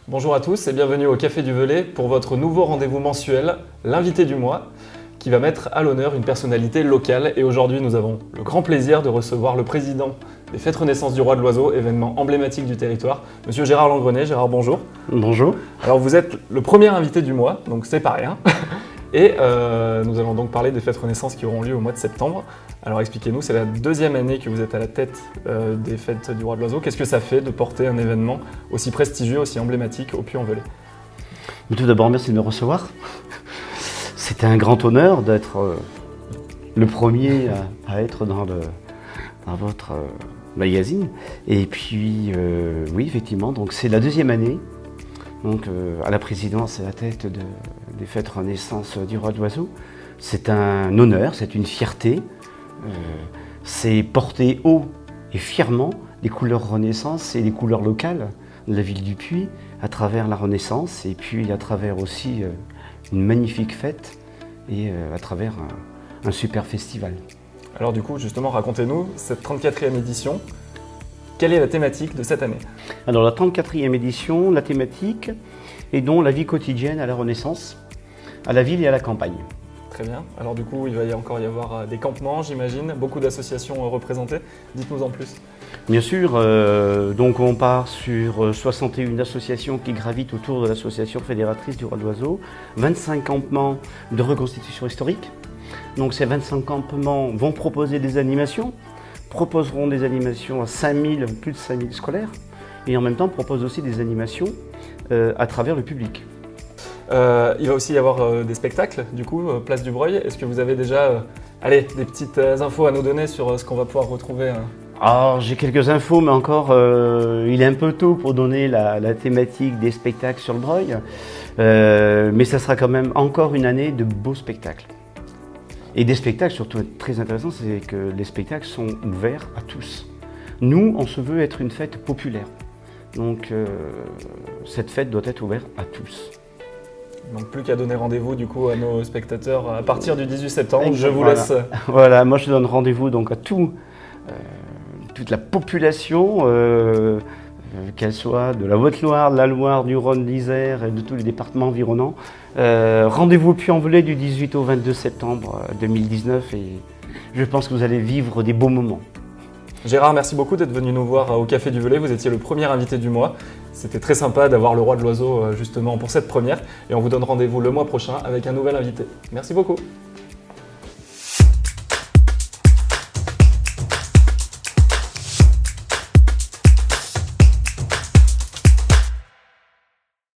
Bonjour à tous et bienvenue au Café du Velay pour votre nouveau rendez-vous mensuel, l'invité du mois, qui va mettre à l'honneur une personnalité locale. Et aujourd'hui, nous avons le grand plaisir de recevoir le président des Fêtes Renaissance du Roi de l'Oiseau, événement emblématique du territoire, Monsieur Gérard Langrenet. Gérard, bonjour. Bonjour. Alors vous êtes le premier invité du mois, donc c'est pas rien. Et nous allons donc parler des Fêtes Renaissance qui auront lieu au mois de septembre. Alors expliquez-nous, c'est la deuxième année que vous êtes à la tête des Fêtes du Roi de l'Oiseau. Qu'est-ce que ça fait de porter un événement aussi prestigieux, aussi emblématique au Puy-en-Velay? Tout d'abord, merci de me recevoir. C'était un grand honneur d'être le premier à être dans votre magazine. Et puis, oui, effectivement, donc c'est la deuxième année. Donc, à la présidence et à la tête des Fêtes Renaissance du Roi de l'Oiseau. C'est un honneur, c'est une fierté. C'est porter haut et fièrement les couleurs Renaissance et les couleurs locales de la ville du Puy à travers la Renaissance et puis à travers aussi une magnifique fête et à travers un super festival. Alors du coup, justement, racontez-nous cette 34e édition. Quelle est la thématique de cette année? Alors la 34e édition, la thématique est donc la vie quotidienne à la Renaissance, à la ville et à la campagne. Très bien. Alors du coup, il va encore y avoir des campements, j'imagine, beaucoup d'associations représentées. Dites-nous en plus. Bien sûr, donc on part sur 61 associations qui gravitent autour de l'association fédératrice du Roi de l'Oiseau, 25 campements de reconstitution historique. Donc ces 25 campements vont proposer des animations, proposeront des animations à plus de 5000 scolaires et en même temps proposent aussi des animations à travers le public. Il va aussi y avoir des spectacles, du coup, Place du Breuil. Est-ce que vous avez déjà des petites infos à nous donner sur ce qu'on va pouvoir retrouver Alors j'ai quelques infos, mais encore il est un peu tôt pour donner la thématique des spectacles sur le Breuil. Mais ça sera quand même encore une année de beaux spectacles. Et des spectacles surtout très intéressants, c'est que les spectacles sont ouverts à tous. Nous, on se veut être une fête populaire. Donc cette fête doit être ouverte à tous. Donc plus qu'à donner rendez-vous du coup à nos spectateurs à partir du 18 septembre, je vous laisse. Voilà, moi je donne rendez-vous donc à toute la population, qu'elle soit de la Haute-Loire, de la Loire, du Rhône, de l'Isère et de tous les départements environnants. Rendez-vous au Puy-en-Velay du 18 au 22 septembre 2019 et je pense que vous allez vivre des beaux moments. Gérard, merci beaucoup d'être venu nous voir au Café du Velay. Vous étiez le premier invité du mois. C'était très sympa d'avoir le Roi de l'Oiseau justement pour cette première. Et on vous donne rendez-vous le mois prochain avec un nouvel invité. Merci beaucoup.